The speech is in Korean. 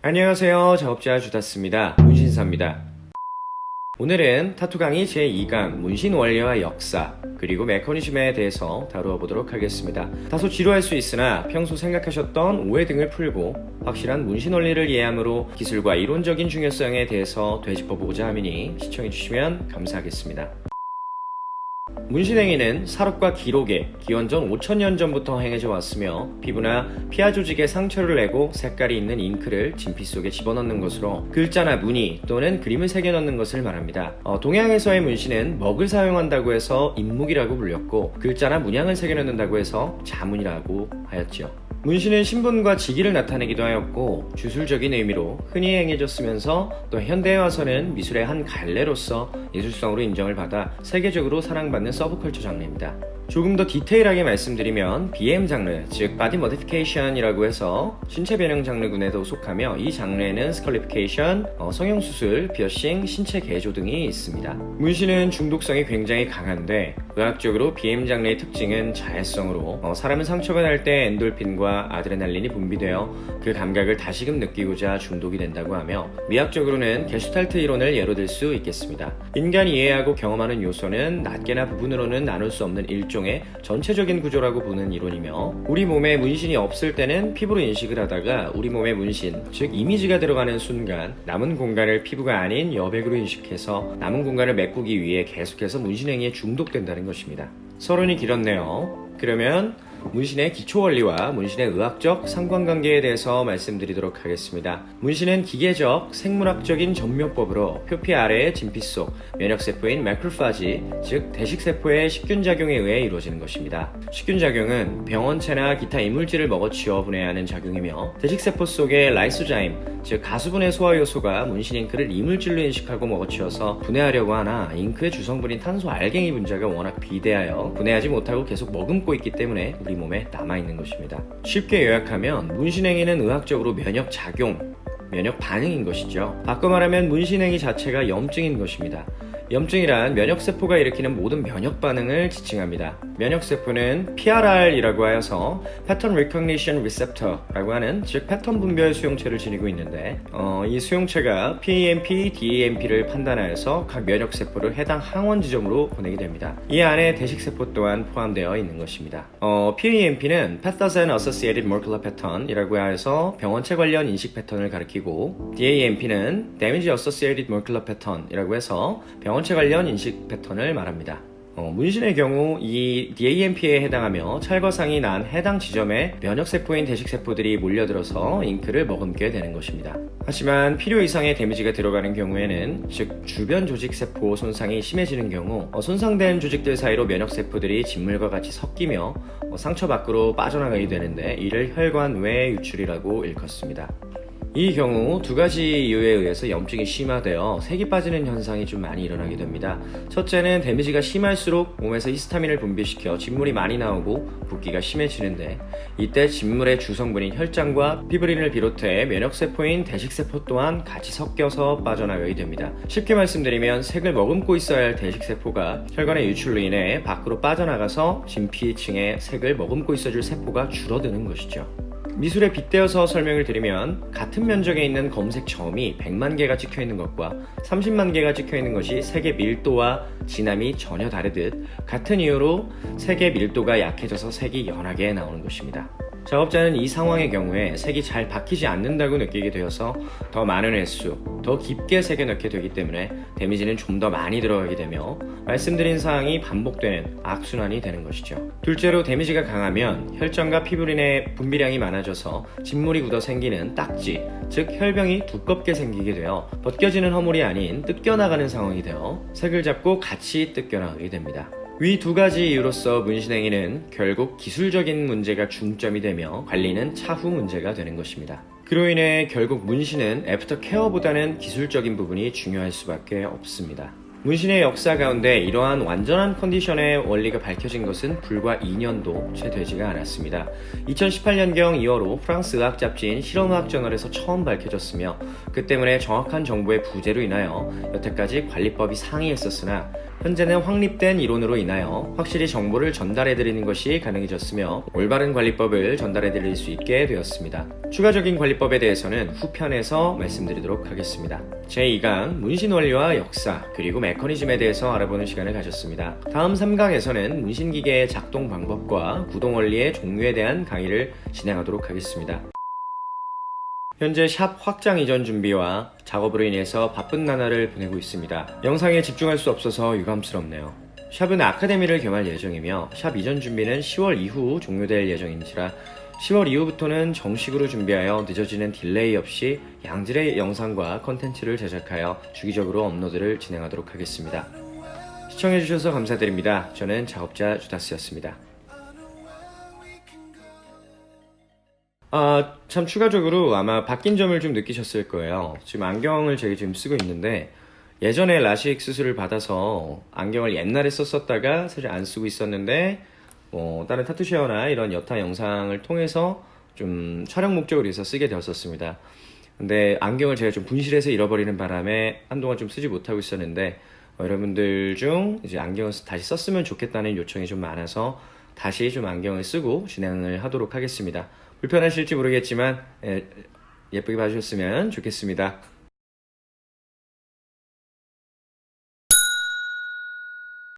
안녕하세요. 작업자 주다스입니다. 문신사입니다. 오늘은 타투 강의 제2강 문신 원리와 역사 그리고 메커니즘에 대해서 다루어 보도록 하겠습니다. 다소 지루할 수 있으나 평소 생각하셨던 오해 등을 풀고 확실한 문신 원리를 이해함으로 기술과 이론적인 중요성에 대해서 되짚어보고자 하니 시청해주시면 감사하겠습니다. 문신행위는 살업과 기록에 기원전 5000년 전부터 행해져 왔으며 피부나 피하 조직에 상처를 내고 색깔이 있는 잉크를 진피 속에 집어넣는 것으로 글자나 무늬 또는 그림을 새겨넣는 것을 말합니다. 동양에서의 문신은 먹을 사용한다고 해서 인묵이라고 불렸고 글자나 문양을 새겨넣는다고 해서 자문이라고 하였지요. 문신은 신분과 직위를 나타내기도 하였고 주술적인 의미로 흔히 행해졌으면서 또 현대에 와서는 미술의 한 갈래로서 예술성으로 인정을 받아 세계적으로 사랑받는 서브컬처 장르입니다. 조금 더 디테일하게 말씀드리면 BM 장르, 즉 Body Modification이라고 해서 신체 변형 장르군에도 속하며 이 장르에는 스컬리피케이션, 성형수술, 피어싱, 신체 개조 등이 있습니다. 문신은 중독성이 굉장히 강한데 의학적으로 BM 장르의 특징은 자해성으로 사람은 상처가 날 때 엔돌핀과 아드레날린이 분비되어 그 감각을 다시금 느끼고자 중독이 된다고 하며 미학적으로는 게슈탈트 이론을 예로 들 수 있겠습니다. 인간이 이해하고 경험하는 요소는 낱개나 부분으로는 나눌 수 없는 일종의 전체적인 구조라고 보는 이론이며 우리 몸에 문신이 없을 때는 피부로 인식을 하다가 우리 몸에 문신, 즉 이미지가 들어가는 순간 남은 공간을 피부가 아닌 여백으로 인식해서 남은 공간을 메꾸기 위해 계속해서 문신 행위에 중독된다는 것입니다. 서론이 길었네요. 그러면 문신의 기초 원리와 문신의 의학적 상관관계에 대해서 말씀드리도록 하겠습니다. 문신은 기계적, 생물학적인 전묘법으로 표피 아래의 진피 속 면역세포인 매크로파지, 즉 대식세포의 식균작용에 의해 이루어지는 것입니다. 식균작용은 병원체나 기타 이물질을 먹어치워 분해하는 작용이며 대식세포 속의 라이소자임, 즉 가수분해 소화요소가 문신 잉크를 이물질로 인식하고 먹어치워서 분해하려고 하나 잉크의 주성분인 탄소 알갱이 분자가 워낙 비대하여 분해하지 못하고 계속 머금고 있기 때문에 우리 몸에 남아있는 것입니다. 쉽게 요약하면 문신행위는 의학적으로 면역작용, 면역 반응인 것이죠. 바꿔 말하면 문신행위 자체가 염증인 것입니다. 염증이란 면역세포가 일으키는 모든 면역 반응을 지칭합니다. 면역세포는 PRR이라고 하여서 Pattern Recognition Receptor라고 하는 즉 패턴 분별 수용체를 지니고 있는데 이 수용체가 PEMP, DEMP를 판단하여서 각 면역세포를 해당 항원 지점으로 보내게 됩니다. 이 안에 대식세포 또한 포함되어 있는 것입니다. PEMP는 Pathogen Associated Molecular Pattern이라고 하여서 병원체 관련 인식 패턴을 가리키고 DAMP는 Damage Associated Molecular Pattern이라고 해서 병원체 관련 인식 패턴을 말합니다. 문신의 경우 이 DAMP에 해당하며 찰거상이 난 해당 지점에 면역세포인 대식세포들이 몰려들어서 잉크를 머금게 되는 것입니다. 하지만 필요 이상의 데미지가 들어가는 경우에는 즉 주변 조직세포 손상이 심해지는 경우 손상된 조직들 사이로 면역세포들이 진물과 같이 섞이며 상처 밖으로 빠져나가게 되는데 이를 혈관 외 유출이라고 일컫습니다. 이 경우 두 가지 이유에 의해서 염증이 심화되어 색이 빠지는 현상이 좀 많이 일어나게 됩니다. 첫째는 데미지가 심할수록 몸에서 히스타민을 분비시켜 진물이 많이 나오고 붓기가 심해지는데 이때 진물의 주성분인 혈장과 피브린을 비롯해 면역세포인 대식세포 또한 같이 섞여서 빠져나가게 됩니다. 쉽게 말씀드리면 색을 머금고 있어야 할 대식세포가 혈관의 유출로 인해 밖으로 빠져나가서 진피층에 색을 머금고 있어줄 세포가 줄어드는 것이죠. 미술에 빗대어서 설명을 드리면 같은 면적에 있는 검색 점이 100만 개가 찍혀 있는 것과 30만 개가 찍혀 있는 것이 색의 밀도와 진함이 전혀 다르듯 같은 이유로 색의 밀도가 약해져서 색이 연하게 나오는 것입니다. 작업자는 이 상황의 경우에 색이 잘 박히지 않는다고 느끼게 되어서 더 많은 횟수, 더 깊게 색에 넣게 되기 때문에 데미지는 좀 더 많이 들어가게 되며 말씀드린 사항이 반복되는 악순환이 되는 것이죠. 둘째로 데미지가 강하면 혈전과 피부린의 분비량이 많아져서 진물이 굳어 생기는 딱지, 즉 혈병이 두껍게 생기게 되어 벗겨지는 허물이 아닌 뜯겨나가는 상황이 되어 색을 잡고 같이 뜯겨나가게 됩니다. 위 두 가지 이유로서 문신행위는 결국 기술적인 문제가 중점이 되며 관리는 차후 문제가 되는 것입니다. 그로 인해 결국 문신은 애프터 케어보다는 기술적인 부분이 중요할 수밖에 없습니다. 문신의 역사 가운데 이러한 완전한 컨디션의 원리가 밝혀진 것은 불과 2년도 채 되지가 않았습니다. 2018년경 2월호 프랑스 의학 잡지인 실험의학 저널에서 처음 밝혀졌으며 그 때문에 정확한 정보의 부재로 인하여 여태까지 관리법이 상이했었으나 현재는 확립된 이론으로 인하여 확실히 정보를 전달해드리는 것이 가능해졌으며 올바른 관리법을 전달해드릴 수 있게 되었습니다. 추가적인 관리법에 대해서는 후편에서 말씀드리도록 하겠습니다. 제2강 문신 원리와 역사 그리고 메커니즘에 대해서 알아보는 시간을 가졌습니다. 다음 3강에서는 문신기계의 작동 방법과 구동 원리의 종류에 대한 강의를 진행하도록 하겠습니다. 현재 샵 확장 이전 준비와 작업으로 인해서 바쁜 나날을 보내고 있습니다. 영상에 집중할 수 없어서 유감스럽네요. 샵은 아카데미를 개말 예정이며 샵 이전 준비는 10월 이후 종료될 예정인지라 10월 이후부터는 정식으로 준비하여 늦어지는 딜레이 없이 양질의 영상과 컨텐츠를 제작하여 주기적으로 업로드를 진행하도록 하겠습니다. 시청해주셔서 감사드립니다. 저는 작업자 주다스였습니다. 참 추가적으로 아마 바뀐 점을 좀 느끼셨을 거예요. 지금 안경을 제가 지금 쓰고 있는데 예전에 라식 수술을 받아서 안경을 옛날에 썼었다가 사실 안 쓰고 있었는데 다른 타투쉐어나 이런 여타 영상을 통해서 좀 촬영 목적으로 해서 쓰게 되었었습니다. 근데 안경을 제가 좀 분실해서 잃어버리는 바람에 한동안 좀 쓰지 못하고 있었는데 여러분들 중 이제 안경을 다시 썼으면 좋겠다는 요청이 좀 많아서 다시 좀 안경을 쓰고 진행을 하도록 하겠습니다. 불편하실지 모르겠지만 예쁘게 봐주셨으면 좋겠습니다.